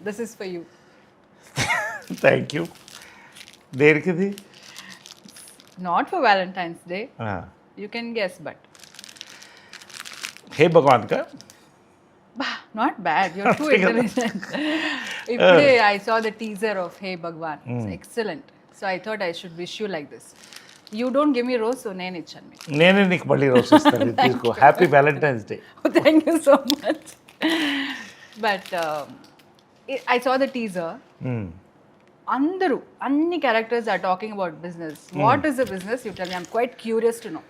This is for you. Thank you. దేనికిది? Not for valentine's day, you can guess but hey Bhagwan కా? Not bad, you're too intelligent. ఇప్పుడే I saw the teaser of hey Bhagwan, excellent. So I thought I should wish you like this. You don't give me rose, so నేను ఇచ్చాను మీకు. నేనే నీకు మళ్ళీ రోజు ఇస్తాను. తీసుకో. Happy valentine's day. Thank you so much. But I saw the teaser. అందరూ అన్ని characters are talking about business. What is the business? You tell me, I'm quite curious to know.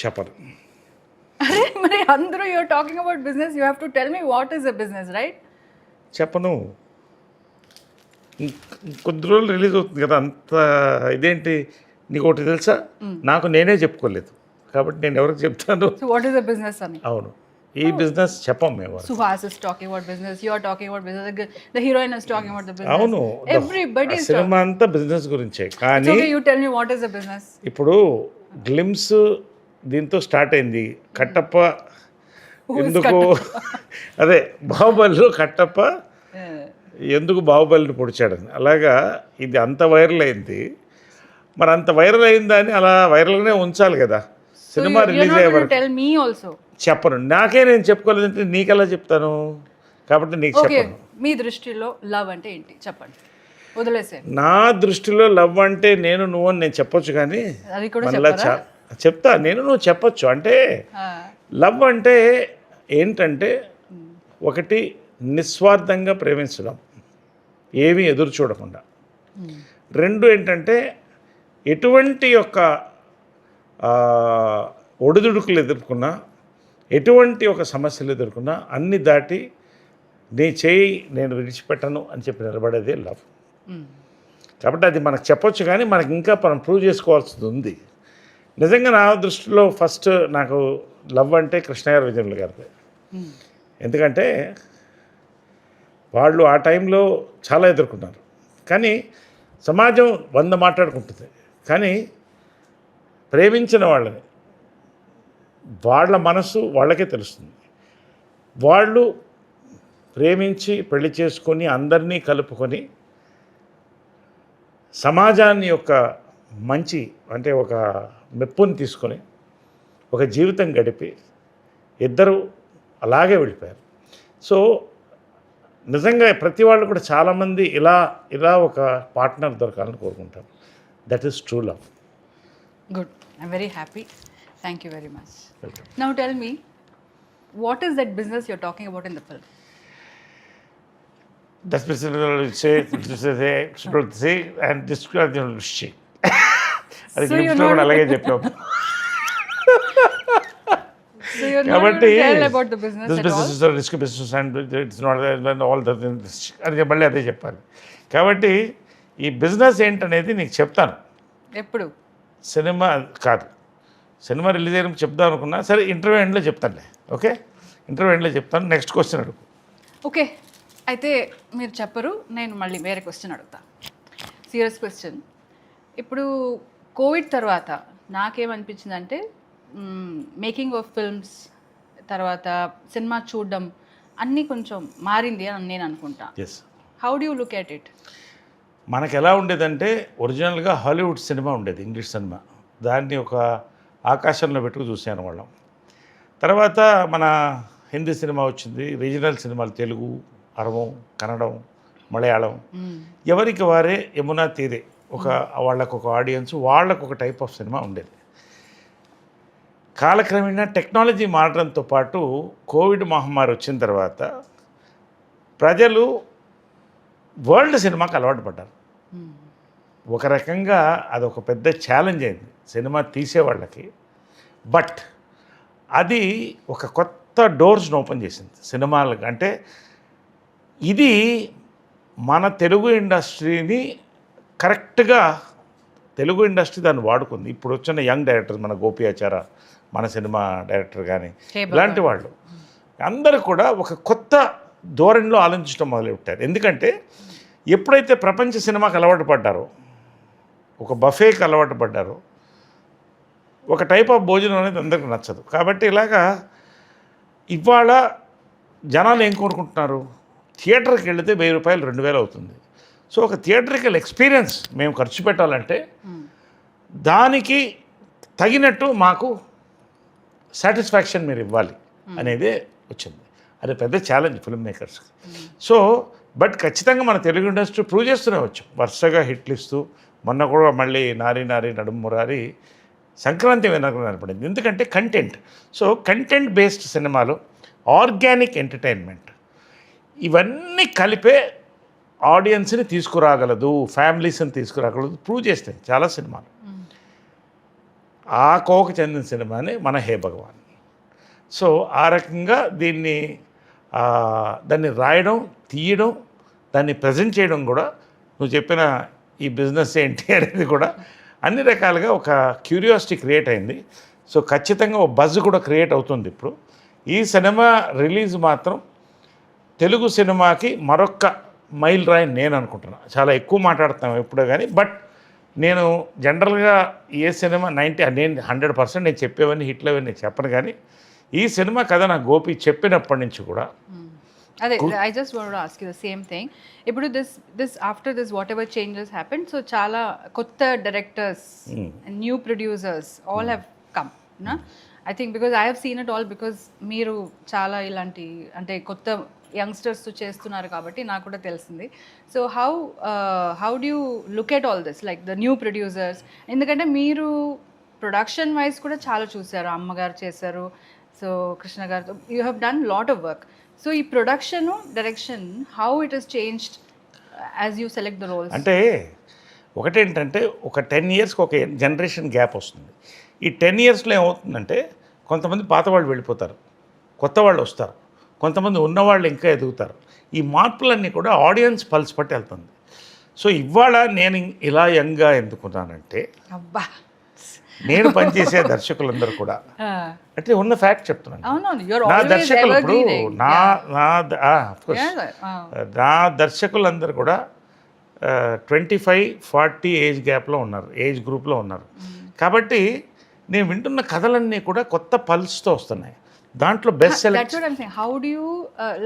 చెప్పరు. అరే మరి అందరూ you're talking about business, you have to tell me what is the business, right? చెప్పను. కొద్ది రోజులు release అవుతుంది కదా, అంత ఇదేంటి? నీకు ఒకటి తెలుసా, నాకు నేనే చెప్పుకోలేదు కాబట్టి నేను ఎవరికి చెప్తాను? So what is the business అని? అవును, ఈ బిజినెస్ చెప్పం మేము. Suhas is talking about business, you are talking about business, the heroine is talking about the business. అవును, everybody is సినిమా అంతా బిజినెస్ గురించే. కానీ okay, you tell me what is the business. ఇప్పుడు గ్లిమ్స్ దీంతో start అయింది. కట్టప్ప ఎందుకు అదే బాహుబలిలో కట్టప్ప ఎందుకు బాహుబలిని పొడిచాడని, అలాగా ఇది అంత వైరల్ అయింది. మరి అంత వైరల్ అయిందని అలా వైరల్గానే ఉంచాలి కదా. సినిమా రిలీజ్ అయ్యే వరకు tell me also. చెప్పను. నాకే నేను చెప్పుకోలేదంటే నీకెలా చెప్తాను? కాబట్టి నీకు చెప్పను. మీ దృష్టిలో లవ్ అంటే ఏంటి చెప్పండి, వదిలేసేయండి. నా దృష్టిలో లవ్ అంటే నేను నువ్వు అని నేను చెప్పొచ్చు, కానీ అది కూడా మళ్ళా చెప్తా. నేను నువ్వు చెప్పొచ్చు. అంటే లవ్ అంటే ఏంటంటే ఒకటి నిస్వార్థంగా ప్రేమించడం, ఏమీ ఎదురు చూడకుండా. రెండు ఏంటంటే ఎటువంటి యొక్క ఒడిదుడుకులు ఎదుర్కొన్నా, ఎటువంటి ఒక సమస్యలు ఎదుర్కొన్నా అన్ని దాటి నీ చేయి నేను విడిచిపెట్టను అని చెప్పి నిలబడేదే లవ్. కాబట్టి అది మనకు చెప్పొచ్చు, కానీ మనకి ఇంకా మనం ప్రూవ్ చేసుకోవాల్సింది ఉంది. నిజంగా నా దృష్టిలో ఫస్ట్ నాకు లవ్ అంటే కృష్ణగారు, విజయనుల గారిది. ఎందుకంటే వాళ్ళు ఆ టైంలో చాలా ఎదుర్కొన్నారు. కానీ సమాజం 100 మాట్లాడుకుంటుంది, కానీ ప్రేమించిన వాళ్ళని వాళ్ళ మనసు వాళ్ళకే తెలుస్తుంది. వాళ్ళు ప్రేమించి పెళ్లి చేసుకొని అందరినీ కలుపుకొని సమాజాన్ని యొక్క మంచి అంటే ఒక మెప్పుని తీసుకొని ఒక జీవితం గడిపి ఇద్దరు అలాగే వెళ్ళిపోయారు. సో నిజంగా ప్రతి వాళ్ళు కూడా చాలామంది ఇలా ఒక పార్ట్నర్ దొరకాలని కోరుకుంటారు. That is true love. Good, I'm very happy. Thank you very much. Now tell me, what is that business you're talking about in the film? Das and describe the shit. అది గ్లిమ్స్లో కూడా అలాగే చెప్పాము. So you're not going to tell about the business this at business all? is a risky business and it's not all the things అది మళ్ళీ అదే చెప్పాలి. కాబట్టి ఈ బిజినెస్ ఏంటనేది నీకు చెప్తాను. ఎప్పుడు? సినిమా కాదు, సినిమా రిలీజ్ అయిన చెప్దాం అనుకున్నా. సరే, ఇంటర్వ్యూ ఎండ్లో చెప్తానులే. ఓకే, ఇంటర్వ్యూ ఎండ్లో చెప్తాను. నెక్స్ట్ క్వశ్చన్ అడుగు. ఓకే, అయితే మీరు చెప్పరు, నేను మళ్ళీ వేరే క్వశ్చన్ అడుగుతా. Serious question. ఇప్పుడు కోవిడ్ తర్వాత నాకేమనిపించిందంటే మేకింగ్ ఆఫ్ ఫిల్మ్స్ తర్వాత సినిమా చూడడం అన్నీ కొంచెం మారింది అని నేను అనుకుంటా. Yes. How do you look at it? మనకు ఎలా ఉండేదంటే ఒరిజినల్గా హాలీవుడ్ సినిమా ఉండేది, ఇంగ్లీష్ సినిమా. దాన్ని ఒక ఆకాశంలో పెట్టుకు చూసాను వాళ్ళం. తర్వాత మన హిందీ సినిమా వచ్చింది, రీజనల్ సినిమాలు తెలుగు, అరవం, కన్నడం, మలయాళం. ఎవరికి వారే యమునా తీరే ఒక వాళ్ళకు ఒక ఆడియన్స్, వాళ్ళకు ఒక టైప్ ఆఫ్ సినిమా ఉండేది. కాలక్రమేణా టెక్నాలజీ మారడంతో పాటు కోవిడ్ మహమ్మారి వచ్చిన తర్వాత ప్రజలు వరల్డ్ సినిమాకి అలవాటు పడ్డారు. ఒక రకంగా అదొక పెద్ద ఛాలెంజ్ అయింది సినిమా తీసేవాళ్ళకి. బట్ అది ఒక కొత్త డోర్స్ని ఓపెన్ చేసింది సినిమాలకు. అంటే ఇది మన తెలుగు ఇండస్ట్రీని కరెక్ట్గా తెలుగు ఇండస్ట్రీ దాన్ని వాడుకుంది. ఇప్పుడు వచ్చిన యంగ్ డైరెక్టర్స్, మన గోపి ఆచార, మన సినిమా డైరెక్టర్ కానీ ఇలాంటి వాళ్ళు అందరూ కూడా ఒక కొత్త ధోరణిలో ఆలోచించడం మొదలుపెట్టారు. ఎందుకంటే ఎప్పుడైతే ప్రపంచ సినిమాకి అలవాటు పడ్డారో, ఒక బఫేకి అలవాటు పడ్డారో, ఒక టైప్ ఆఫ్ భోజనం అనేది అందరికీ నచ్చదు. కాబట్టి ఇలాగా ఇవాళ జనాలు ఏం కోరుకుంటున్నారు? థియేటర్కి వెళితే 1000 రూపాయలు 2000 అవుతుంది. సో ఒక థియేటర్కల్ ఎక్స్పీరియన్స్ మేము ఖర్చు పెట్టాలంటే దానికి తగినట్టు మాకు సాటిస్ఫాక్షన్ మీరు ఇవ్వాలి అనేదే వచ్చింది. అది పెద్ద ఛాలెంజ్ ఫిల్మ్ మేకర్స్కి. సో బట్ ఖచ్చితంగా మన తెలుగు ఇండస్ట్రీ ప్రూవ్ చేస్తూనే వచ్చాం, వరుసగా హిట్లు ఇస్తూ. మొన్న కూడా మళ్ళీ నారి నారి నడుము మురారి సంక్రాంతి వెనక పడింది. ఎందుకంటే కంటెంట్. సో కంటెంట్ బేస్డ్ సినిమాలు, ఆర్గానిక్ ఎంటర్టైన్మెంట్ ఇవన్నీ కలిపే ఆడియన్స్ని తీసుకురాగలదు, ఫ్యామిలీస్ని తీసుకురాగలదు ప్రూవ్ చేస్తాయి చాలా సినిమాలు. ఆ కోవకు చెందిన సినిమాని మన హే భగవాన్. సో ఆ రకంగా దాన్ని రాయడం, తీయడం, దాన్ని ప్రజెంట్ చేయడం కూడా, నువ్వు చెప్పిన ఈ బిజినెస్ ఏంటి అనేది కూడా అన్ని రకాలుగా ఒక క్యూరియాసిటీ క్రియేట్ అయింది. సో ఖచ్చితంగా ఒక బజ్ కూడా క్రియేట్ అవుతుంది ఇప్పుడు. ఈ సినిమా రిలీజ్ మాత్రం తెలుగు సినిమాకి మరొక మైల్ రాయని నేను అనుకుంటున్నాను. చాలా ఎక్కువ మాట్లాడుతాం ఎప్పుడో కానీ, బట్ నేను జనరల్గా ఏ సినిమా 100% నేను చెప్పేవన్నీ హిట్లు అవన్నీ చెప్పను. కానీ ఈ సినిమా కథ నాకు గోపి చెప్పినప్పటి నుంచి కూడా అదే I just want to ask you the same thing. ఇప్పుడు this after this whatever changes happen, so చాలా కొత్త directors and new producers all have come నా. I think because I have seen it all, because మీరు చాలా ఇలాంటి అంటే కొత్త youngsters చేస్తున్నారు కాబట్టి నాకు కూడా తెలిసింది. So how do you look at all this, like the new producers? ఎందుకంటే మీరు ప్రొడక్షన్ వైజ్ కూడా చాలా చూసారు, అమ్మగారు చేశారు, సో కృష్ణ గారితో you have done lot of work. So ఈ production direction how it has changed as you select the roles? అంటే ఒకటేంటంటే ఒక 10 yearsకి ఒక జనరేషన్ గ్యాప్ వస్తుంది. ఈ 10 yearsలో ఏమవుతుందంటే కొంతమంది పాత వాళ్ళు వెళ్ళిపోతారు, కొత్త వాళ్ళు వస్తారు, కొంతమంది ఉన్నవాళ్ళు ఇంకా ఎదుగుతారు. ఈ మార్పులన్నీ కూడా ఆడియన్స్ పల్స్ పట్టి వెళ్తుంది. సో ఇవాళ నేను ఇలా యంగ్గా ఎందుకున్నానంటే, అబ్బా నేను పనిచేసే దర్శకులందరూ కూడా అంటే ఉన్న ఫ్యాక్ట్ చెప్తున్నాను. నా దర్శకులు ఇప్పుడు నా దర్శకులందరూ కూడా 25-40 ఏజ్ గ్యాప్లో ఉన్నారు, ఏజ్ గ్రూప్లో ఉన్నారు. కాబట్టి నేను వింటున్న కథలన్నీ కూడా కొత్త పల్స్తో వస్తున్నాయి. దాంట్లో best select. That's what I'm saying. How do you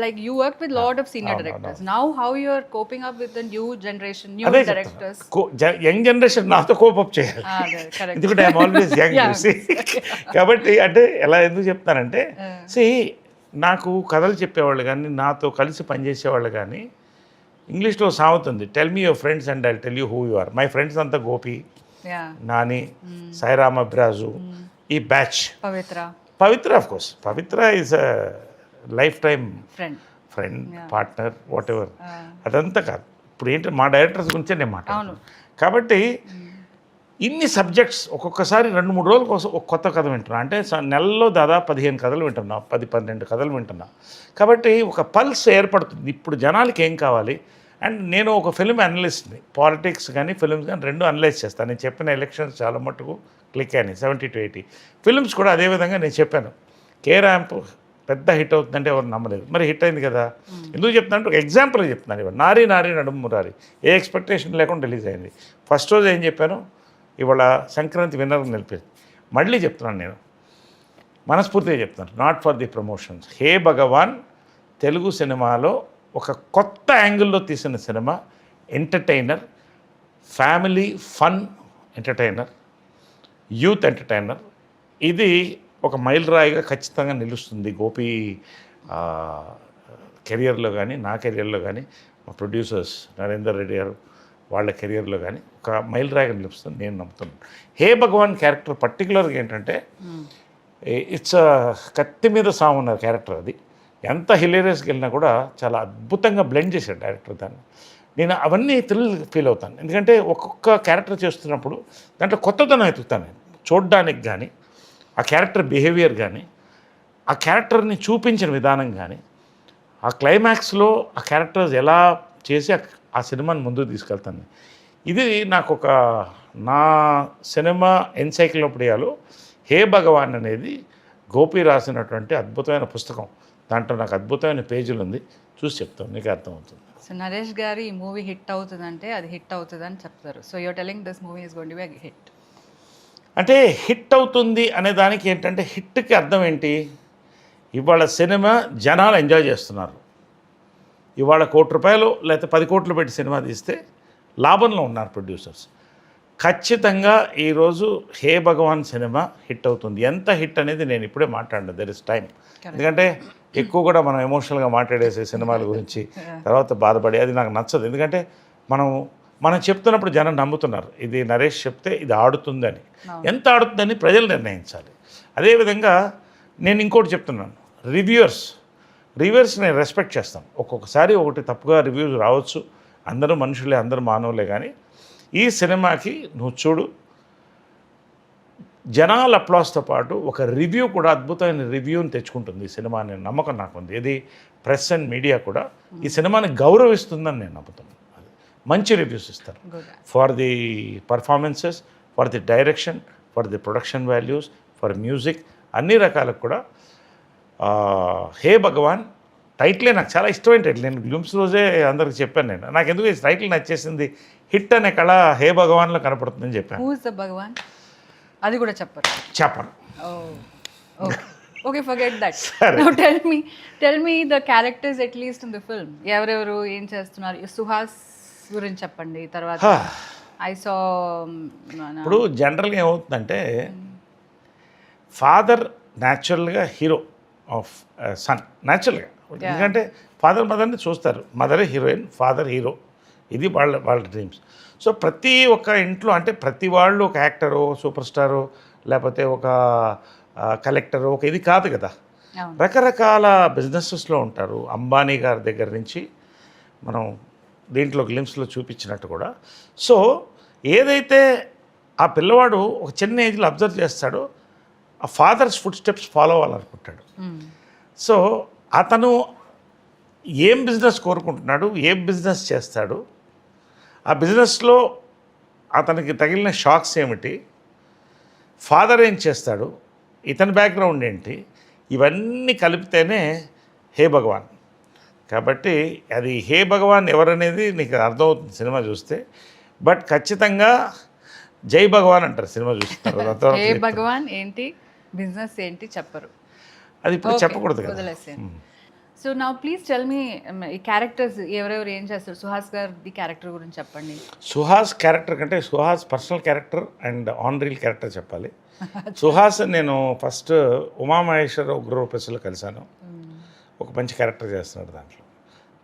like you worked with lot of senior directors. Now how you are coping up with the new generation, new directors? Young generation నాతో cope up చేయాలి, correct. ఎందుకంటే I'm always young. కాబట్టి అంటే ఎలా ఎందుకు చెప్తానంటే, నాకు కథలు చెప్పేవాళ్ళు కానీ, నాతో కలిసి పనిచేసేవాళ్ళు కానీ, ఇంగ్లీష్లో సాగుతుంది, tell me your friends and I tell you who you are. My friends అంతా గోపి, నాని, సాయిరామ్ అబ్రాజు, ఈ batch. Pavitra of course, Pavitra is a life time friend partner whatever. అదంతా కాదు, ఇప్పుడు ఏంటంటే మా డైరెక్టర్స్ గురించే నేను మాట్లాడుతున్నాను. కాబట్టి ఇన్ని సబ్జెక్ట్స్ ఒక్కొక్కసారి 2-3 రోజుల కోసం ఒక కొత్త కథ వింటున్నా. అంటే నెలలో దాదాపు 15 కథలు వింటున్నా, 10-12 కథలు వింటున్నా. కాబట్టి ఒక పల్స్ ఏర్పడుతుంది ఇప్పుడు జనాలకి ఏం కావాలి. అండ్ నేను ఒక ఫిల్మ్ అనలిస్ట్ని, పాలిటిక్స్ కానీ ఫిల్మ్స్ కానీ 2 అనలైజ్ చేస్తాను. నేను చెప్పిన ఎలక్షన్స్ చాలా మట్టుకు క్లిక్ అయినాయి, 70-80. ఫిల్మ్స్ కూడా అదేవిధంగా నేను చెప్పాను, కే ర్యాంప్ పెద్ద హిట్ అవుతుందంటే ఎవరు నమ్మలేదు, మరి హిట్ అయింది కదా. ఎందుకు చెప్తాను అంటే ఒక ఎగ్జాంపుల్ చెప్తున్నాను. ఇవాళ నారి నారి నడుము మురారి ఏ ఎక్స్పెక్టేషన్ లేకుండా రిలీజ్ అయింది. ఫస్ట్ రోజు ఏం చెప్పాను, ఇవాళ సంక్రాంతి విన్నర్ని నిలిపేది. మళ్ళీ చెప్తున్నాను, నేను మనస్ఫూర్తిగా చెప్తున్నాను, నాట్ ఫర్ ది ప్రమోషన్స్. హే భగవాన్ తెలుగు సినిమాలో ఒక కొత్త యాంగిల్లో తీసిన cinema. Entertainer, family fun entertainer, youth entertainer. ఇది ఒక మైలురాయిగా ఖచ్చితంగా నిలుస్తుంది గోపి కెరియర్లో కానీ, నా కెరియర్లో కానీ, మా ప్రొడ్యూసర్స్ నరేందర్ రెడ్డి గారు వాళ్ళ కెరియర్లో కానీ ఒక మైలురాయిగా నిలుస్తుంది నేను నమ్ముతున్నాను. హే భగవాన్ క్యారెక్టర్ పర్టికులర్గా ఏంటంటే ఇట్స్ కత్తి మీద సామున్న క్యారెక్టర్. అది ఎంత హిలేరియస్కి వెళ్ళినా కూడా చాలా అద్భుతంగా బ్లెండ్ చేశాడు డైరెక్టర్ దాన్ని. నేను అవన్నీ ఫీల్ అవుతాను, ఎందుకంటే ఒక్కొక్క క్యారెక్టర్ చేస్తున్నప్పుడు దాంట్లో కొత్తదనం ఎత్తుతాను నేను చూడడానికి. కానీ ఆ క్యారెక్టర్ బిహేవియర్ కానీ, ఆ క్యారెక్టర్ని చూపించిన విధానం కానీ, ఆ క్లైమాక్స్లో ఆ క్యారెక్టర్స్ ఎలా చేసి ఆ సినిమాని ముందుకు తీసుకెళ్తాను. ఇది నాకు ఒక నా సినిమా ఎన్సైక్లోపీడియాలో హే భగవాన్ అనేది గోపి రాసినటువంటి అద్భుతమైన పుస్తకం. దాంట్లో నాకు అద్భుతమైన పేజీలు ఉంది, చూసి చెప్తాను, నీకు అర్థమవుతుంది. సో నరేష్ గారు ఈ మూవీ హిట్ అవుతుందంటే అది హిట్ అవుతుందని చెప్తారు. So you're telling this movie is going to be a hit. అంటే హిట్ అవుతుంది అనే దానికి ఏంటంటే, హిట్కి అర్థం ఏంటి, ఇవాళ సినిమా జనాలు ఎంజాయ్ చేస్తున్నారు, ఇవాళ ₹1 లేకపోతే 10 కోట్లు పెట్టి సినిమా తీస్తే లాభంలో ఉన్నారు ప్రొడ్యూసర్స్. ఖచ్చితంగా ఈరోజు హే భగవాన్ సినిమా హిట్ అవుతుంది. ఎంత హిట్ అనేది నేను ఇప్పుడే మాట్లాడను, దెర్ ఇస్ టైం. ఎందుకంటే ఎక్కువ కూడా మనం ఎమోషనల్గా మాట్లాడేసే సినిమాల గురించి తర్వాత బాధపడి అది నాకు నచ్చదు. ఎందుకంటే మనం చెప్తున్నప్పుడు జనం నమ్ముతున్నారు, ఇది నరేష్ చెప్తే ఇది ఆడుతుందని. ఎంత ఆడుతుందని ప్రజలు నిర్ణయించాలి. అదేవిధంగా నేను ఇంకోటి చెప్తున్నాను, రివ్యూవర్స్ నేను రెస్పెక్ట్ చేస్తాను. ఒక్కొక్కసారి ఒకటి తప్పుగా రివ్యూస్ రావచ్చు, అందరూ మనుషులే, అందరూ మానవులే. కానీ ఈ సినిమాకి నువ్వు చూడు, జనాల అప్లాస్తో పాటు ఒక రివ్యూ కూడా అద్భుతమైన రివ్యూని తెచ్చుకుంటుంది ఈ సినిమా అనే నమ్మకం నాకు ఉంది. ఇది ప్రెస్ అండ్ మీడియా కూడా ఈ సినిమాని గౌరవిస్తుందని నేను నమ్ముతున్నాను. మంచి రివ్యూస్ ఇస్తారు for the performances, for the direction, for the production values, for music, అన్ని రకాలకు కూడా. హే భగవాన్ టైటిలే నాకు చాలా ఇష్టమైన టైటిల్. నేను గ్లిమ్స్ రోజే అందరికి చెప్పాను. నాకు ఎందుకు ఈ టైటిల్ నచ్చేసింది, హిట్ అనే కళ హే భగవాన్లో కనపడుతుందని చెప్పాను. హూ ఇస్ ద భగవాన్ అది కూడా చెప్పను. Okay, forget that. Now tell me the characters at least in the film. ఎవరెవరు ఏం చేస్తున్నారు? సుహాస్ గురించి చెప్పండి. తర్వాత ఐ సా ఇప్పుడు జనరల్గా ఏమవుతుందంటే ఫాదర్ న్యాచురల్గా హీరో ఆఫ్ సన్, న్యాచురల్గా. ఎందుకంటే ఫాదర్ మదర్ని చూస్తారు, మదరే హీరోయిన్, ఫాదర్ హీరో. ఇది వాళ్ళ డ్రీమ్స్. సో ప్రతి ఒక్క ఇంట్లో అంటే ప్రతి వాళ్ళు ఒక యాక్టరు, సూపర్ స్టారు, లేకపోతే ఒక కలెక్టరు, ఒక ఇది కాదు కదా. రకరకాల బిజినెసెస్లో ఉంటారు. అంబానీ గారి దగ్గర నుంచి మనం దీంట్లో గ్లిమ్స్లో చూపించినట్టు కూడా. సో ఏదైతే ఆ పిల్లవాడు ఒక చిన్న ఏజ్లో అబ్జర్వ్ చేస్తాడో ఆ ఫాదర్స్ ఫుడ్ స్టెప్స్ ఫాలో అవ్వాలనుకుంటాడు. సో అతను ఏం బిజినెస్ కోరుకుంటున్నాడు, ఏం బిజినెస్ చేస్తాడు, ఆ బిజినెస్లో అతనికి తగిలిన షాక్స్ ఏమిటి, ఫాదర్ ఏం చేస్తాడు, ఇతని బ్యాక్గ్రౌండ్ ఏంటి, ఇవన్నీ కలిపితేనే హే భగవాన్. కాబట్టి అది హే భగవాన్ ఎవరనేది నీకు అర్థమవుతుంది సినిమా చూస్తే. బట్ ఖచ్చితంగా జై భగవాన్ అంటారు సినిమా చూస్తారు. హే భగవాన్ ఏంటి, బిజినెస్ ఏంటి చెప్పరు, అది ఇప్పుడు చెప్పకూడదు కదా. So now please tell me ఈ క్యారెక్టర్స్ ఎవరెవరు ఏం చేస్తారు. సుహాస్ గారి క్యారెక్టర్ గురించి చెప్పండి. సుహాస్ క్యారెక్టర్ కంటే Suhas personal character and on reel character చెప్పాలి. సుహాస్ నేను ఫస్ట్ ఉమామహేశ్వర ఉగ్రరూపేశ్లో కలిశాను. ఒక మంచి క్యారెక్టర్ చేస్తున్నాడు దాంట్లో.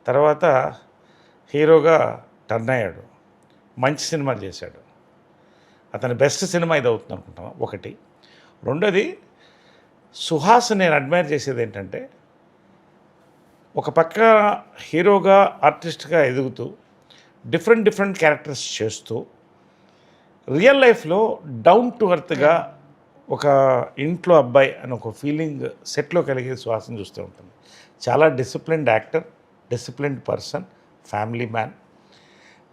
తర్వాత హీరోగా టర్న్ అయ్యాడు, మంచి సినిమాలు చేశాడు. అతని బెస్ట్ సినిమా ఇది అవుతుంది అనుకుంటాను ఒకటి. రెండోది సుహాస్ నేను అడ్మైర్ చేసేది ఏంటంటే ఒక పక్క హీరోగా ఆర్టిస్ట్గా ఎదుగుతూ డిఫరెంట్ క్యారెక్టర్స్ చేస్తూ రియల్ లైఫ్లో డౌన్ టు ఎర్త్గా ఒక ఇంట్లో అబ్బాయి అని ఒక ఫీలింగ్ సెట్లో కలిగే సుహాస్ని చూస్తూ ఉంటుంది. చాలా disciplined actor, disciplined person, family man.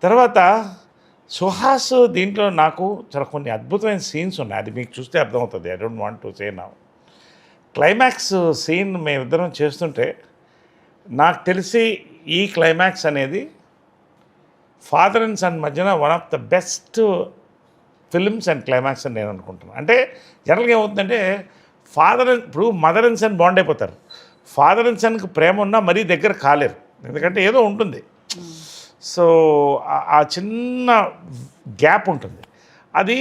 తర్వాత సుహాస్ దీంట్లో నాకు చాలా కొన్ని అద్భుతమైన సీన్స్ ఉన్నాయి, అది మీకు చూస్తే అర్థమవుతుంది. I don't want to say now. Climax scene మేమిద్దరం చేస్తుంటే నాకు తెలిసి ఈ క్లైమాక్స్ అనేది ఫాదర్ అండ్ సన్ మధ్యన one of the best films and climax అని నేను అనుకుంటున్నాను. అంటే జనరల్గా ఏమవుతుందంటే ఇప్పుడు మదర్ అండ్ సన్ బాండ్ అయిపోతారు. ఫాదర్ అండ్ సన్కి ప్రేమ ఉన్నా మరీ దగ్గర కాలేరు, ఎందుకంటే ఏదో ఉంటుంది. సో ఆ చిన్న గ్యాప్ ఉంటుంది. అది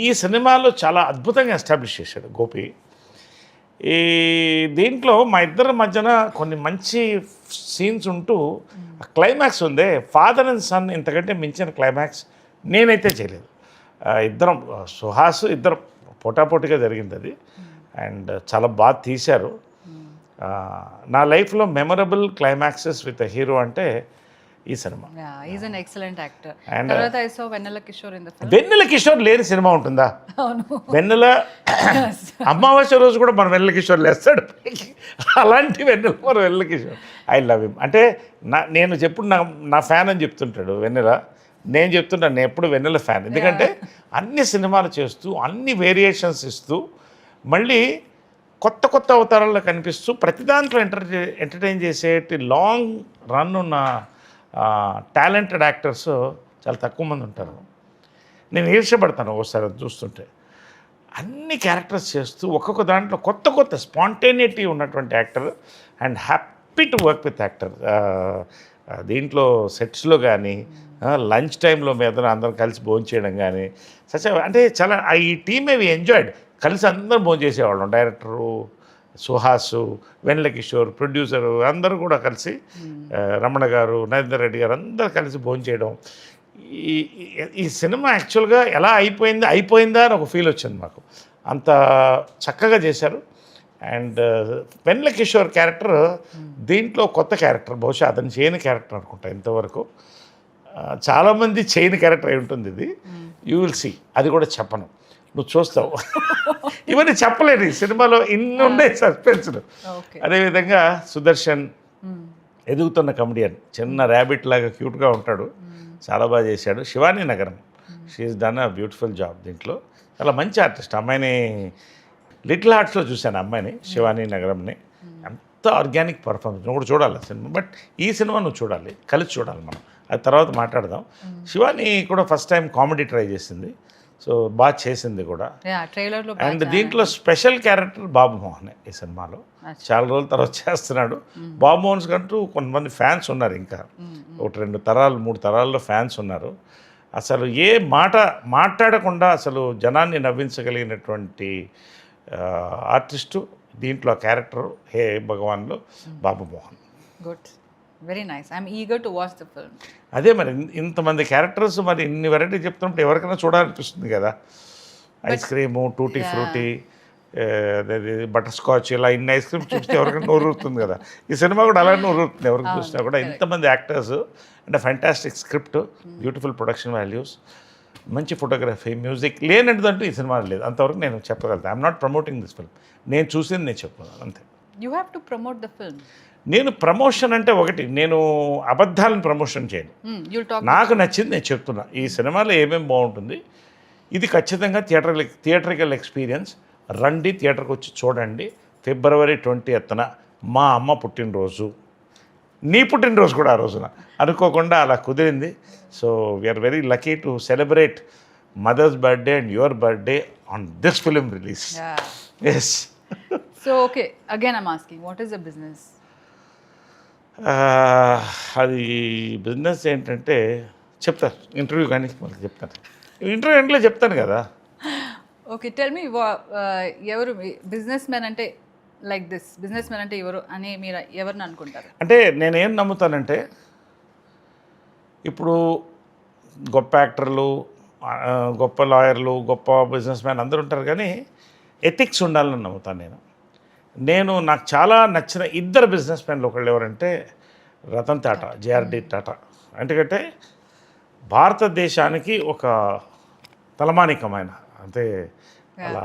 ఈ సినిమాలో చాలా అద్భుతంగా ఎస్టాబ్లిష్ చేశాడు గోపి. ఈ దీంట్లో మా ఇద్దరి మధ్యన కొన్ని మంచి సీన్స్ ఉంటూ క్లైమాక్స్ ఉందే, ఫాదర్ అండ్ సన్ ఇంతకంటే మించిన క్లైమాక్స్ నేనైతే చేయలేదు. ఇద్దరం సుహాస్ ఇద్దరం పోటాపోటీగా జరిగింది అది. అండ్ చాలా బాగా తీశారు. నా లైఫ్లో మెమరబుల్ క్లైమాక్సెస్ విత్ హీరో అంటే ఈ సినిమా. Is an excellent actor. తర్వాత I saw Vennela Kishore in the film. Vennela Kishore లేని సినిమా ఉంటుందా? వెన్నెల అమావాస్య రోజు కూడా మన వెన్నెల కిషోర్ లేస్తాడు. అలాంటి వెన్నెల కిషోర్ ఐ లవ్ హిమ్. అంటే నేను చెప్పుడు నా ఫ్యాన్ అని చెప్తుంటాడు వెన్నెల. నేను చెప్తుంటాను నేను ఎప్పుడు వెన్నెల ఫ్యాన్. ఎందుకంటే అన్ని సినిమాలు చేస్తూ అన్ని వేరియేషన్స్ ఇస్తూ మళ్ళీ కొత్త అవతారాల్లో కనిపిస్తూ ప్రతి దాంట్లో ఎంటర్టైన్ చేసేటి లాంగ్ రన్ ఉన్న టాలెంటెడ్ యాక్టర్స్ చాలా తక్కువ మంది ఉంటారు. నేను ఈర్ష్యపడతాను ఒకసారి చూస్తుంటే. అన్ని క్యారెక్టర్స్ చేస్తూ ఒక్కొక్క దాంట్లో కొత్త స్పాంటేనిటీ ఉన్నటువంటి actor and happy to work with actor. దీంట్లో సెట్స్లో కానీ లంచ్ టైంలో మీద అందరం కలిసి భోంచేయడం కానీ అంటే చాలా ఈ టీమ్ వి ఎంజాయ్డ్. కలిసి అందరం భోంచేసేవాళ్ళం. డైరెక్టరు సుహాసు, వెన్నెల కిషోర్, ప్రొడ్యూసరు అందరూ కూడా కలిసి రమణ గారు, నరేందర్ రెడ్డి గారు అందరూ కలిసి భోంచేయడం. ఈ ఈ సినిమా యాక్చువల్గా ఎలా అయిపోయిందా అని ఒక ఫీల్ వచ్చింది మాకు. అంత చక్కగా చేశారు. అండ్ వెన్నెల కిషోర్ క్యారెక్టర్ దీంట్లో కొత్త క్యారెక్టర్, బహుశా అతను చేయని క్యారెక్టర్ అనుకుంటా ఇంతవరకు. చాలామంది చేయని క్యారెక్టర్ అయి ఉంటుంది ఇది. You will see. అది కూడా చెప్పను, నువ్వు చూస్తావు. ఇవన్నీ చెప్పలేదు ఈ సినిమాలో, ఇన్ని ఉన్నాయి సస్పెన్స్లు. అదేవిధంగా సుదర్శన్ ఎదుగుతున్న కమెడియన్, చిన్న ర్యాబిట్ లాగా క్యూట్గా ఉంటాడు, చాలా బాగా చేశాడు. శివానీ నగరం, she's done a beautiful job దీంట్లో. చాలా మంచి ఆర్టిస్ట్. అమ్మాయిని లిటిల్ హార్ట్స్లో చూశాను, అమ్మాయిని శివానీ నగరంని. అంత ఆర్గానిక్ పర్ఫార్మెన్స్. నువ్వు కూడా చూడాలి సినిమా, బట్ ఈ సినిమా నువ్వు చూడాలి, కలిసి చూడాలి మనం. అది తర్వాత మాట్లాడదాం. శివానీ కూడా ఫస్ట్ టైం కామెడీ ట్రై చేసింది, సో బాగా చేసింది కూడా. అండ్ దీంట్లో స్పెషల్ క్యారెక్టర్ బాబు మోహన్ ఈ సినిమాలో. చాలా రోజుల తర్వాత చేస్తున్నాడు. బాబు మోహన్స్ కంటూ కొంతమంది ఫ్యాన్స్ ఉన్నారు, ఇంకా 1-2 తరాలు 3 తరాల్లో ఫ్యాన్స్ ఉన్నారు. అసలు ఏ మాట మాట్లాడకుండా అసలు జనాన్ని నవ్వించగలిగినటువంటి ఆర్టిస్టు దీంట్లో క్యారెక్టర్ హే భగవాన్లో Babu Mohan. Good, very nice. I'm eager to watch the film. అదే మరి ఇంతమంది క్యారెక్టర్స్, మరి ఇన్ని వెరైటీ చెప్తున్నప్పుడు ఎవరికైనా చూడాలనిపిస్తుంది కదా. Ice cream, tutti frutti, butterscotch, ఇలా ఇన్ని ఐస్ క్రీమ్స్ చూస్తే ఎవరికైనా నోరుతుంది కదా. ఈ సినిమా కూడా అలాగే నోరుతుంది ఎవరికి చూసినా కూడా. ఇంతమంది యాక్టర్స్ అంటే fantastic script, beautiful production values, మంచి ఫోటోగ్రఫీ, మ్యూజిక్ లేనటువంటిదంటూ ఈ సినిమా లేదు. అంతవరకు నేను చెప్పగలుగుతాను. I'm not promoting this film. నేను చూసింది నేను చెప్తున్నాను అంతే. You have to promote the film. నేను ప్రమోషన్ అంటే ఒకటి, నేను అబద్ధాలను ప్రమోషన్ చేయను. నాకు నచ్చింది నేను చెప్తున్నా. ఈ సినిమాలో ఏమేమి బాగుంటుంది, ఇది ఖచ్చితంగా థియేటరికల్ ఎక్స్పీరియన్స్. రండి, థియేటర్కి వచ్చి చూడండి. February 20th మా అమ్మ పుట్టినరోజు, నీ పుట్టినరోజు కూడా ఆ రోజున అనుకోకుండా అలా కుదిరింది. So we are very lucky to celebrate mother's birthday and your birthday on this film release. Yes. So okay, again I'm asking, what is the business? అది బిజినెస్ ఏంటంటే చెప్తారు ఇంటర్వ్యూ, కానీ మనకి చెప్తాను. ఇంటర్వ్యూ ఎంట్లో చెప్తాను కదా. ఓకే, టెల్ మీ, ఎవరు business man అంటే, లైక్ దిస్ బిజినెస్ మ్యాన్ అంటే ఎవరు అని మీరు ఎవరిని అనుకుంటారు? అంటే నేనేం నమ్ముతానంటే, ఇప్పుడు గొప్ప యాక్టర్లు, గొప్ప లాయర్లు, గొప్ప బిజినెస్ మ్యాన్ అందరూ ఉంటారు, కానీ ఎథిక్స్ ఉండాలని నమ్ముతాను నేను. నాకు చాలా నచ్చిన 2 బిజినెస్ మ్యాన్లు ఒకళ్ళు ఎవరంటే రతన్ టాటా, జేఆర్డి టాటా. ఎందుకంటే భారతదేశానికి ఒక తలమానికమైన, అంటే అలా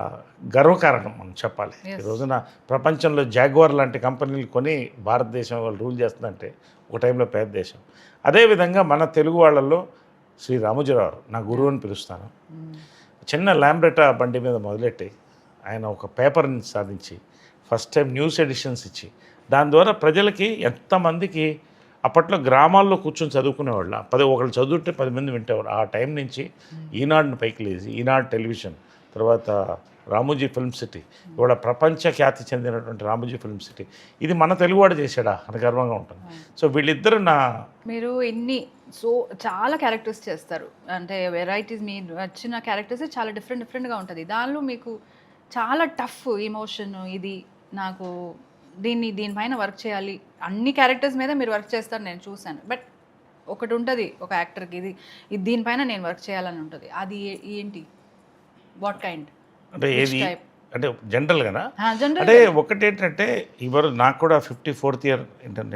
గర్వకారణం మనం చెప్పాలి. ఈ రోజున ప్రపంచంలో జాగ్వార్ లాంటి కంపెనీలు కొని భారతదేశం వాళ్ళు రూల్ చేస్తుందంటే ఒక టైంలో పెద్ద దేశం. అదేవిధంగా మన తెలుగు వాళ్ళల్లో శ్రీ రామోజీరావు నా గురువు అని పిలుస్తాను. చిన్న ల్యాంబ్రెటా బండి మీద మొదలెట్టి ఆయన ఒక పేపర్ని సాధించి ఫస్ట్ టైం న్యూస్ ఎడిషన్స్ ఇచ్చి, దాని ద్వారా ప్రజలకి ఎంతమందికి అప్పట్లో గ్రామాల్లో కూర్చొని చదువుకునేవాళ్ళు, ఒకళ్ళు చదువుంటే 10 మంది వింటేవారు. ఆ టైం నుంచి ఈనాడుని పైకి లేచి, ఈనాడు టెలివిజన్, తర్వాత రామోజీ ఫిల్మ్ సిటీ, ఇవాళ ప్రపంచ ఖ్యాతి చెందినటువంటి రామోజీ ఫిల్మ్ సిటీ, ఇది మన తెలుగువాడు చేశాడా అని గర్వంగా ఉంటుంది. సో వీళ్ళిద్దరు మీరు చాలా క్యారెక్టర్స్ చేస్తారు, అంటే వెరైటీస్, మీరు వచ్చిన క్యారెక్టర్స్ చాలా డిఫరెంట్గా ఉంటుంది. దానిలో మీకు చాలా టఫ్ ఎమోషన్, ఇది నాకు దీనిపైన వర్క్ చేయాలి, అన్ని క్యారెక్టర్స్ మీద మీరు వర్క్ చేస్తారు నేను చూశాను. బట్ ఒకటి ఉంటుంది ఒక యాక్టర్కి, ఇది దీనిపైన నేను వర్క్ చేయాలని ఉంటుంది. అది ఏంటి? What kind? అంటే ఏది అంటే జనరల్గానా? అంటే ఒకటి ఏంటంటే, ఇవరు నాకు కూడా 54th year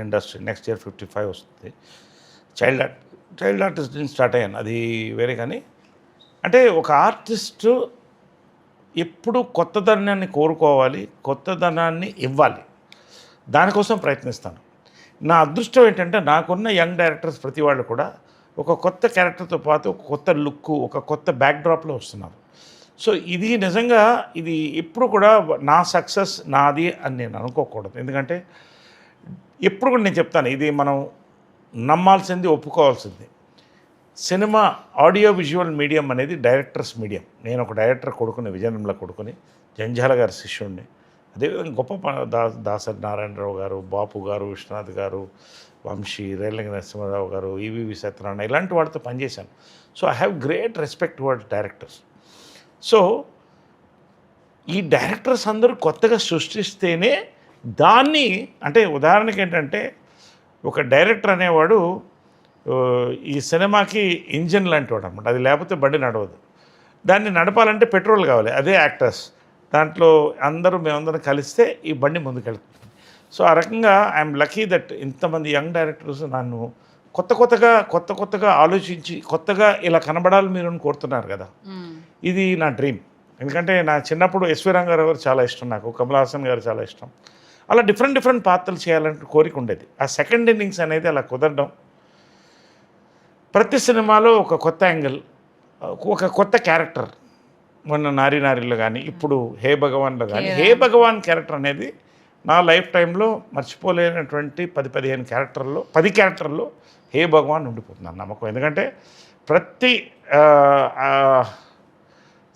industry, next year 55 వస్తుంది. చైల్డ్ ఆర్టిస్ట్ నుంచి స్టార్ట్ అయ్యాను, అది వేరే. కానీ అంటే ఒక ఆర్టిస్టు ఎప్పుడు కొత్తదనాన్ని కోరుకోవాలి, కొత్తదనాన్ని ఇవ్వాలి, దానికోసం ప్రయత్నిస్తాను. నా అదృష్టం ఏంటంటే, నాకున్న యంగ్ డైరెక్టర్స్ ప్రతి వాళ్ళు కూడా ఒక కొత్త క్యారెక్టర్తో పాటు ఒక కొత్త లుక్, ఒక కొత్త బ్యాక్డ్రాప్లో వస్తున్నారు. సో ఇది నిజంగా ఇది ఎప్పుడు కూడా నా సక్సెస్ నాది అని నేను అనుకోకూడదు. ఎందుకంటే ఎప్పుడు కూడా నేను చెప్తాను, ఇది మనం నమ్మాల్సింది, ఒప్పుకోవాల్సింది. సినిమా ఆడియో విజువల్ మీడియం అనేది డైరెక్టర్స్ మీడియం. నేను ఒక డైరెక్టర్ కొడుకుని, విజయనంలో కొడుకుని, జంజాల గారి శిష్యుడిని. అదేవిధంగా గొప్ప దాసరి నారాయణరావు గారు, బాపు గారు, విశ్వనాథ్ గారు, వంశీ, రేలంగి నరసింహారావు గారు, ఈవీవి సత్యనారాయణ ఇలాంటి వాళ్ళతో పనిచేశాను. So I have great respect towards directors. So ఈ డైరెక్టర్స్ అందరూ కొత్తగా సృష్టిస్తేనే దాన్ని, అంటే ఉదాహరణకి ఏంటంటే ఒక డైరెక్టర్ అనేవాడు ఈ సినిమాకి ఇంజిన్ లాంటి వాడు అనమాట. అది లేకపోతే బండి నడవదు. దాన్ని నడపాలంటే పెట్రోల్ కావాలి. అదే యాక్టర్స్. దాంట్లో మేమందరం కలిస్తే ఈ బండి ముందుకెళ్తుంది. సో ఆ రకంగా ఐఎమ్ లక్కీ దట్ ఇంతమంది యంగ్ డైరెక్టర్స్ నన్ను కొత్తగా ఆలోచించి కొత్తగా ఇలా కనబడాలి మీరు అని కోరుతున్నారు కదా. ఇది నా డ్రీమ్. ఎందుకంటే నా చిన్నప్పుడు ఎస్వి రంగారావు గారు చాలా ఇష్టం, నాకు కమల్ హాసన్ గారు చాలా ఇష్టం. అలా డిఫరెంట్ పాత్రలు చేయాలంటే కోరిక ఉండేది. ఆ సెకండ్ ఇన్నింగ్స్ అనేది అలా కుదరడం, ప్రతి సినిమాలో ఒక కొత్త యాంగిల్, ఒక కొత్త క్యారెక్టర్. మొన్న నారిలో కానీ, ఇప్పుడు హే భగవాన్లో కానీ, హే భగవాన్ క్యారెక్టర్ అనేది నా లైఫ్ టైంలో మర్చిపోలేనటువంటి 10 క్యారెక్టర్లో హే భగవాన్ ఉండిపోతున్నాను నమ్మకం. ఎందుకంటే ప్రతి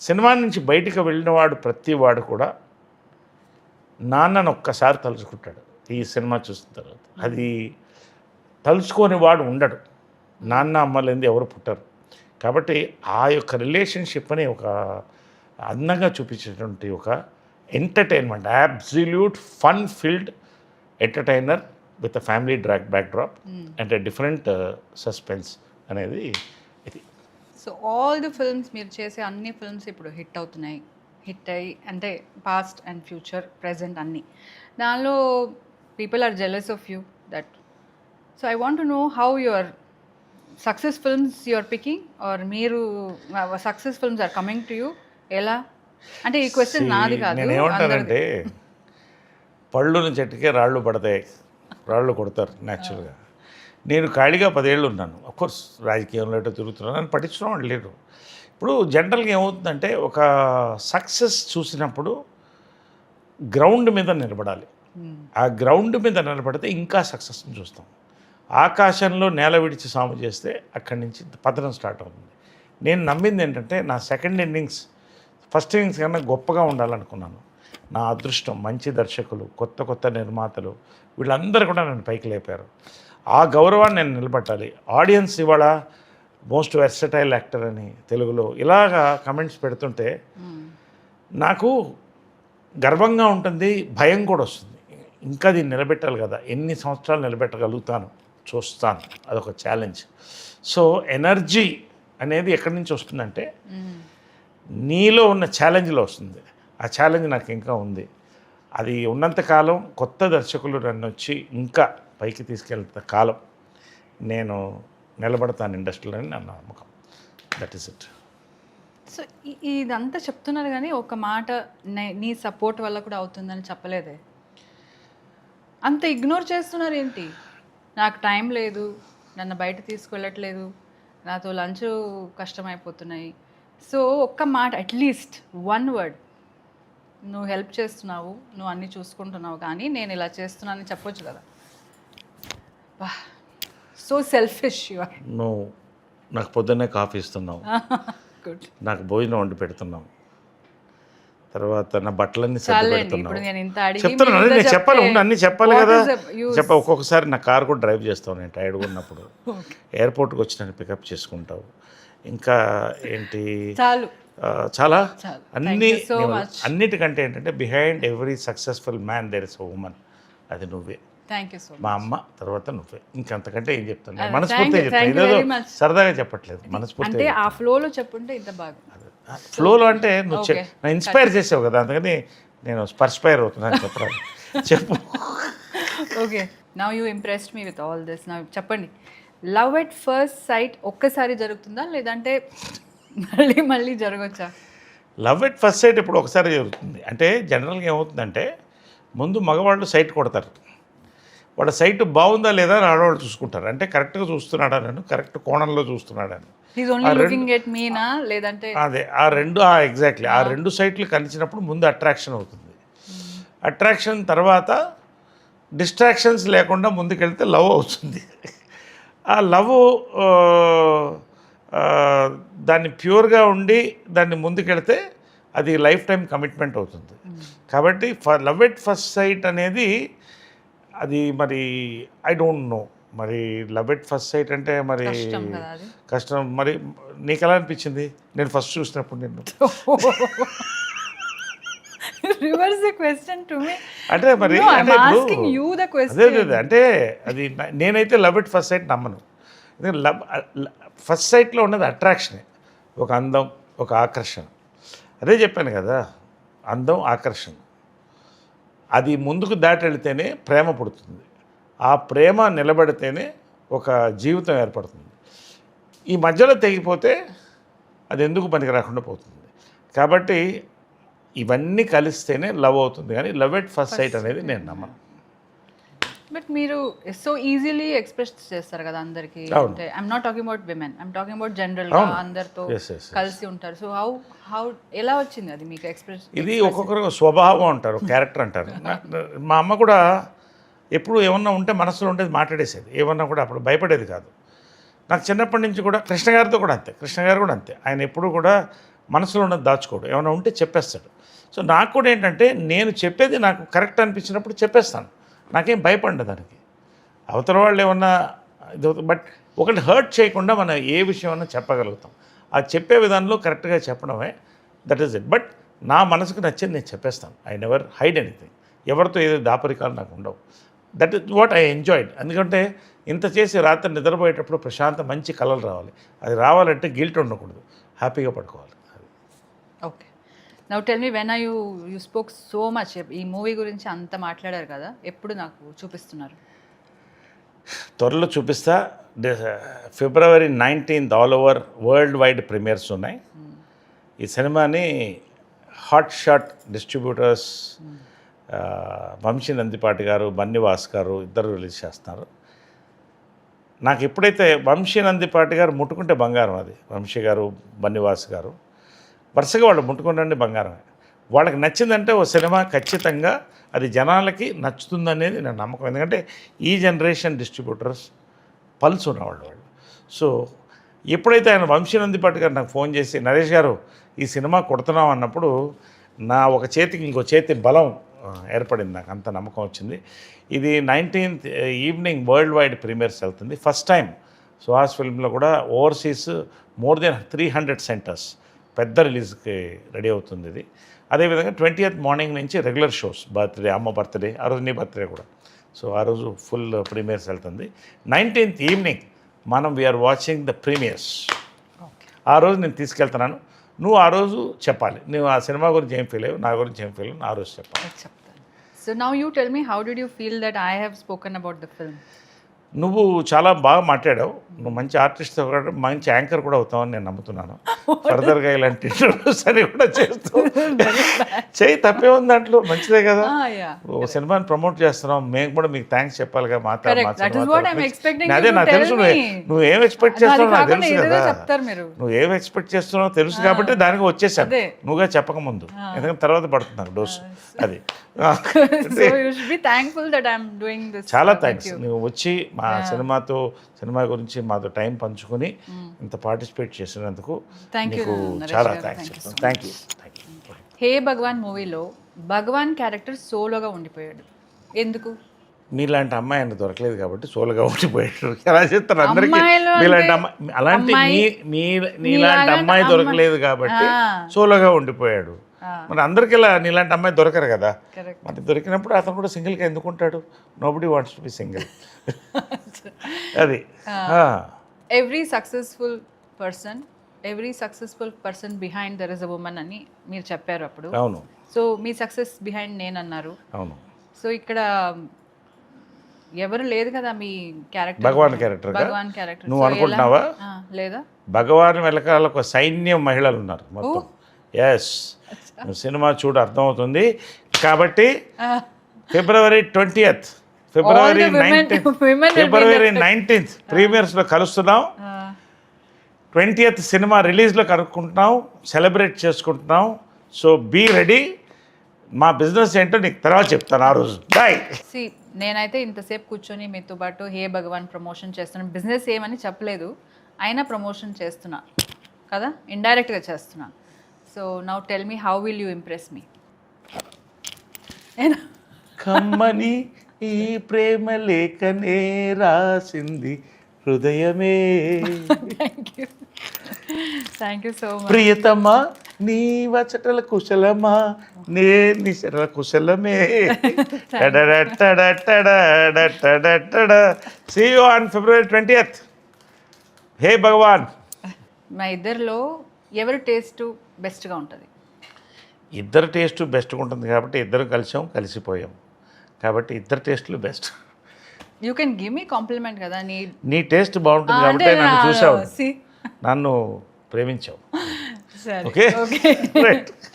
సినిమా నుంచి బయటికి వెళ్ళినవాడు ప్రతివాడు కూడా నాన్నను ఒక్కసారి తలుచుకుంటాడు ఈ సినిమా చూసిన తర్వాత. అది తలుచుకొని వాడు ఉండడు. నాన్న అమ్మలేంది ఎవరు పుట్టరు. కాబట్టి ఆ యొక్క రిలేషన్షిప్ అని ఒక అందంగా చూపించేటువంటి ఒక entertainment, absolute fun field entertainer with a family backdrop and different suspense అనేది ఇది. సో ఆల్ ది ఫిల్మ్స్ మీరు చేసే అన్ని ఫిల్మ్స్ ఇప్పుడు హిట్ అయ్యి అంటే పాస్ట్ అండ్ ఫ్యూచర్ ప్రెజెంట్ అన్నీ, దానిలో people are jealous of you that. So I want to know how your success films you're picking or మీరు success films are coming to you. ఎలా అంటే ఈ క్వశ్చన్ నాది కాదు. నేను ఏమంటానంటే పళ్ళుని చెట్టుకే రాళ్ళు పడతాయి, రాళ్ళు కొడతారు న్యాచురల్గా. నేను ఖాళీగా 10 ఏళ్ళు ఉన్నాను. అఫ్కోర్స్ రాజకీయంలో ఎటో తిరుగుతున్నాను, అని పట్టించడం వాళ్ళు లేరు. ఇప్పుడు జనరల్గా ఏమవుతుందంటే ఒక సక్సెస్ చూసినప్పుడు గ్రౌండ్ మీద నిలబడాలి. ఆ గ్రౌండ్ మీద నిలబడితే ఇంకా సక్సెస్ని చూస్తాం. ఆకాశంలో నేల విడిచి సాము చేస్తే అక్కడి నుంచి పతనం స్టార్ట్ అవుతుంది. నేను నమ్మింది ఏంటంటే నా సెకండ్ ఇన్నింగ్స్ ఫస్ట్ ఇన్నింగ్స్ కన్నా గొప్పగా ఉండాలనుకున్నాను. నా అదృష్టం మంచి దర్శకులు, కొత్త నిర్మాతలు వీళ్ళందరూ కూడా నన్ను పైకి లేపారు. ఆ గౌరవాన్ని నేను నిలబెట్టాలి. ఆడియన్స్ ఇవాళ మోస్ట్ వెర్సటైల్ యాక్టర్ అని తెలుగులో ఇలాగా కమెంట్స్ పెడుతుంటే నాకు గర్వంగా ఉంటుంది, భయం కూడా వస్తుంది. ఇంకా దీన్ని నిలబెట్టాలి కదా, ఎన్ని సంవత్సరాలు నిలబెట్టగలుగుతాను చూస్తాను, అదొక ఛాలెంజ్. సో ఎనర్జీ అనేది ఎక్కడి నుంచి వస్తుందంటే నీలో ఉన్న ఛాలెంజ్లో వస్తుంది. ఆ ఛాలెంజ్ నాకు ఇంకా ఉంది. అది ఉన్నంతకాలం కొత్త దర్శకులు నన్ను వచ్చి ఇంకా పైకి తీసుకెళ్తే కాలం నేను నిలబడతాను ఇండస్ట్రీలో అని నా నమ్మకం. That is it. సో ఇదంతా చెప్తున్నారు కానీ ఒక మాట నీ సపోర్ట్ వల్ల కూడా అవుతుందని చెప్పలేదే. అంత ఇగ్నోర్ చేస్తున్నారు ఏంటి? నాకు టైం లేదు, నన్ను బయట తీసుకెళ్ళట్లేదు, నాతో లంచ్ కష్టమైపోతున్నాయి. సో ఒక్క మాట, అట్లీస్ట్ 1 వర్డ్, నువ్వు హెల్ప్ చేస్తున్నావు, నువ్వు అన్నీ చూసుకుంటున్నావు, కానీ నేను ఇలా చేస్తున్నానని చెప్పొచ్చు కదా. So selfish you are. నువ్వు నాకు పొద్దున్నే కాఫీ ఇస్తున్నావు, గుడ్, నాకు భోజనం వండి పెడుతున్నావు, తర్వాత నా బట్టలన్నీ సర్ది పెడుతున్నావు. చెప్తున్నాను, నేను చెప్పాలి, అన్నీ చెప్పాలి కదా. ఒక్కొక్కసారి నా కార్ కూడా డ్రైవ్ చేస్తావు, నేను టైర్డ్గా ఉన్నప్పుడు ఎయిర్పోర్ట్కి వచ్చి నన్ను పికప్ చేసుకుంటావు. ఇంకా ఏంటి, చాలా అన్నిటికంటే ఏంటంటే behind every successful man there is a woman. అది నువ్వే. మా అమ్మ తర్వాత నువ్వే. ఇంకంతకంటే ఏం చెప్తాను, మనస్ఫూర్తిగా చెప్తాను. ఇదేదో సరదాగా చెప్పట్లేదు, మనస్ఫూర్తి. ఆ ఫ్లోలో చెప్పుంటే ఇంత బాగా. ఫ్లోలో అంటే నువ్వు నా ఇన్స్పైర్ చేసావు కదా, అందుకని నేను స్పర్స్పైర్ అవుతున్నాను. చెప్పరాదు, చెప్పు. Okay, now you impressed me with all this. Now చెప్పండి, లవ్ ఎట్ ఫస్ట్ సైట్ ఒక్కసారి జరుగుతుందా, లేదంటే మళ్ళీ జరగచ్చా? లవ్ ఎట్ ఫస్ట్ సైట్ ఇప్పుడు ఒకసారి జరుగుతుంది. అంటే జనరల్గా ఏమవుతుందంటే ముందు మగవాళ్ళు సైట్ కొడతారు, వాళ్ళ సైట్ బాగుందా లేదా అని ఆడవాళ్ళు చూసుకుంటారు. అంటే కరెక్ట్గా చూస్తున్నాడా, నేను కరెక్ట్ కోణంలో చూస్తున్నాడని. లేదంటే అదే ఎగ్జాక్ట్లీ ఆ 2 సైట్లు కలిసినప్పుడు ముందు అట్రాక్షన్ అవుతుంది. అట్రాక్షన్ తర్వాత డిస్ట్రాక్షన్స్ లేకుండా ముందుకెళ్తే లవ్ అవుతుంది. ఆ లవ్ దాన్ని ప్యూర్గా ఉండి దాన్ని ముందుకెళ్తే అది లైఫ్ టైం కమిట్మెంట్ అవుతుంది. కాబట్టి లవ్ ఎట్ ఫస్ట్ సైట్ అనేది అది మరి ఐ డోంట్ నో, మరి లవ్ ఎట్ ఫస్ట్ సైట్ అంటే మరి కష్టం కదా అది. కష్టం. మరి నీకు ఎలా అనిపించింది నేను ఫస్ట్ చూసినప్పుడు నిన్ను? Reverse the question to me. అంటే మరి No, I'm అంటే ఇప్పుడు asking you the question. అదే అంటే అది నేనైతే లవ్ ఎట్ ఫస్ట్ సైట్ నమ్మను. ఎందుకంటే ఫస్ట్ సైట్లో ఉన్నది అట్రాక్షనే, ఒక అందం, ఒక ఆకర్షణ. అదే చెప్పాను కదా, అందం, ఆకర్షణ. అది ముందుకు దాటి వెళితేనే ప్రేమ పుడుతుంది. ఆ ప్రేమ నిలబడితేనే ఒక జీవితం ఏర్పడుతుంది. ఈ మధ్యలో తెగిపోతే అది ఎందుకు పనికి రాకుండా పోతుంది. కాబట్టి ఇవన్నీ కలిస్తేనే లవ్ అవుతుంది, కానీ లవ్ ఎట్ ఫస్ట్ సైట్ అనేది నేను నమ్మను. బట్ మీరు సో ఈజీలీ ఎక్స్ప్రెస్ చేస్తారు కదా అందరికి. అవును. అంటే I'm not talking about women, I'm talking about general గా అవును. అందరితో Yes, yes, yes. కలిసి ఉంటారు. సో హౌ ఎలా వచ్చింది అది మీకు ఎక్స్ప్రెస్? ఇది ఒక్కొక్కరు స్వభావం అంటారు, క్యారెక్టర్ అంటారు. మా అమ్మ కూడా ఎప్పుడు ఏమన్నా ఉంటే మనసులో ఉండేది మాట్లాడేసేది, ఏమన్నా కూడా అప్పుడు భయపడేది కాదు. నాకు చిన్నప్పటి నుంచి కూడా కృష్ణ గారితో కూడా అంతే, కృష్ణ గారు కూడా అంతే. ఆయన ఎప్పుడు కూడా మనసులో ఉన్నది దాచుకోడు, ఏమైనా ఉంటే చెప్పేస్తాడు. సో నాకు కూడా ఏంటంటే నేను చెప్పేది నాకు కరెక్ట్ అనిపించినప్పుడు చెప్పేస్తాను, నాకేం భయపడ్డా దానికి. అవతల వాళ్ళు ఏమన్నా ఇది, బట్ ఒకటి హర్ట్ చేయకుండా మనం ఏ విషయమైనా చెప్పగలుగుతాం. ఆ చెప్పే విధానంలో కరెక్ట్గా చెప్పడమే, దట్ ఈస్ ఇట్. బట్ నా మనసుకు నచ్చింది నేను చెప్పేస్తాను. I never hide anything. ఎవరితో ఏదో దాపరికాలు నాకు ఉండవు. That is what I enjoyed. ఎందుకంటే ఇంత చేసి రాత్రి నిద్రపోయేటప్పుడు ప్రశాంత మంచి కలలు రావాలి. అది రావాలంటే గిల్ట్ ఉండకూడదు, హ్యాపీగా పడుకోవాలి. Okay, now tell me, when you spoke so much, ఈ మూవీ గురించి అంత మాట్లాడారు కదా, ఎప్పుడు నాకు చూపిస్తున్నారు? త్వరలో చూపిస్తా. February 19th all over world wide premieres ఉన్నాయి. ఈ సినిమాని hot shot distributors Vamsi Nandipati గారు, బన్నివాస్ గారు ఇద్దరు రిలీజ్ చేస్తున్నారు. నాకు ఎప్పుడైతే వంశీ నందిపాటి గారు ముట్టుకుంటే బంగారం, అది వంశీ గారు, బన్నివాస్ గారు వరుసగా వాళ్ళు ముట్టుకుంటే బంగారమే. వాళ్ళకి నచ్చిందంటే ఓ సినిమా ఖచ్చితంగా అది జనాలకి నచ్చుతుందనేది నా నమ్మకం. ఎందుకంటే ఈ జనరేషన్ డిస్ట్రిబ్యూటర్స్ పల్స్ ఉన్నవాళ్ళు వాళ్ళు. సో ఎప్పుడైతే ఆయన వంశీ నందిపాటి గారు నాకు ఫోన్ చేసి, నరేష్ గారు ఈ సినిమా కొడుతున్నాం అన్నప్పుడు నా ఒక చేతికి ఇంకో చేతి బలం ఏర్పడింది, నాకు అంత నమ్మకం వచ్చింది. ఇది 19th evening world wide premieres వెళ్తుంది. ఫస్ట్ టైం సుహాస్ ఫిల్మ్లో కూడా ఓవర్సీస్ మోర్ దెన్ 300 సెంటర్స్ పెద్ద రిలీజ్కి రెడీ అవుతుంది ఇది. అదేవిధంగా 20th మార్నింగ్ నుంచి రెగ్యులర్ షోస్, బర్త్డే, అమ్మ బర్త్డే, ఆ రోజు నీ బర్త్డే కూడా. సో ఆ రోజు ఫుల్ ప్రీమియర్స్ వెళ్తుంది. 19th ఈవినింగ్ మనం వీఆర్ వాచింగ్ ద ప్రీమియర్స్. ఆ రోజు నేను తీసుకెళ్తున్నాను, నువ్వు ఆ రోజు చెప్పాలి, నువ్వు ఆ సినిమా గురించి ఏం ఫీల్ అయ్యావు, నా గురించి ఏం ఫీల్ అయ్యావు, ఆ రోజు చెప్పాలి. చెప్తాను. So now you tell me, how did you feel that I have spoken about the film? నువ్వు చాలా బాగా మాట్లాడావు, నువ్వు మంచి ఆర్టిస్ట్, మంచి యాంకర్ కూడా అవుతావని నేను నమ్ముతున్నాను. ఫర్దర్గా ఇలాంటి ఇంటర్వ్యూస్ అని కూడా చేస్తూ చేయి, తప్పే ఉంది దాంట్లో, మంచిదే కదా. ఓ సినిమాని ప్రమోట్ చేస్తున్నాం, మేము కూడా మీకు థ్యాంక్స్ చెప్పాలిగా. అదే నాకు తెలుసు, నువ్వేం ఎక్స్పెక్ట్ చేస్తున్నావు నాకు తెలుసు కదా, నువ్వేం ఎక్స్పెక్ట్ చేస్తున్నావు తెలుసు కాబట్టి దానికి వచ్చేసాను, నువ్వుగా చెప్పకముందు. ఎందుకంటే తర్వాత పడుతుంది నాకు డోసు. అది చాలా థ్యాంక్స్, నువ్వు వచ్చి మా సినిమా గురించి మాతో టైం పంచుకొని ఇంత పార్టిసిపేట్ చేసినందుకు నీకు చాలా thanks. Thank you. Hey Bhagwan మూవీలో భగవాన్ క్యారెక్టర్ సోలోగా ఉండిపోయాడు, ఎందుకు? మీలాంటి అమ్మాయి ఆయన దొరకలేదు కాబట్టి సోలోగా ఉండిపోయాడు. ఎలా చెప్తారు అందరికీ, మీలాంటి అమ్మాయి అలాంటి నీలాంటి అమ్మాయి దొరకలేదు కాబట్టి సోలోగా ఉండిపోయాడు. మరి అందరికీ ఇలా నీలాంటి అమ్మాయి దొరకరు కదా, మరి దొరికినప్పుడు అతను కూడా సింగిల్గా ఎందుకు ఉంటాడు? Nobody wants to be single. అది every successful person behind there is a woman అని మీరు చెప్పారు అప్పుడు. అవును. సో మీ సక్సెస్ బిహైండ్ నేను అన్నారు. అవును. సో ఇక్కడ ఎవరు లేదు కదా మీ క్యారెక్టర్, భగవాన్ క్యారెక్టర్ నువ్వు అనుకుంటున్నావా? లేదా, భగవాన్ వెనకాల ఒక సైన్యం మహిళలు ఉన్నారు మొత్తం. ఎస్, సినిమా చూడు అర్థమవుతుంది. కాబట్టి ఫిబ్రవరి 19th ప్రీమియర్స్లో కలుస్తున్నాం. 20th సినిమా రిలీజ్లో కనుక్కుంటున్నాం, సెలబ్రేట్ చేసుకుంటున్నాం. So be ready. మా బిజినెస్ ఏంటో నీకు తర్వాత చెప్తాను ఆ రోజు. బాయ్. నేనైతే ఇంతసేపు కూర్చొని మీతో పాటు హే భగవాన్ ప్రమోషన్ చేస్తున్నాను. బిజినెస్ ఏమని చెప్పలేదు, అయినా ప్రమోషన్ చేస్తున్నా కదా, ఇండైరెక్ట్గా చేస్తున్నా. So now tell me how will you impress మీ? కమ్మని ఈ ప్రేమ లేఖనే రాసింది హృదయమే. Thank you so much. ప్రియతమా నీ వచటల కుశలమా నే నిశల కుశలమే. See you on February 20th. హే భగవాన్. మా ఇద్దరిలో ఎవరి టేస్ట్ బెస్ట్గా ఉంటుంది? ఇద్దరు టేస్ట్ బెస్ట్గా ఉంటుంది కాబట్టి ఇద్దరు కలిసిపోయాం కాబట్టి ఇద్దరు టేస్ట్లు best. You can give me compliment కదా. నీ టేస్ట్ బాగుంటుంది కాబట్టి నన్ను చూసావు, నన్ను ప్రేమించావు. సరే ఓకే ఓకే. రైట్.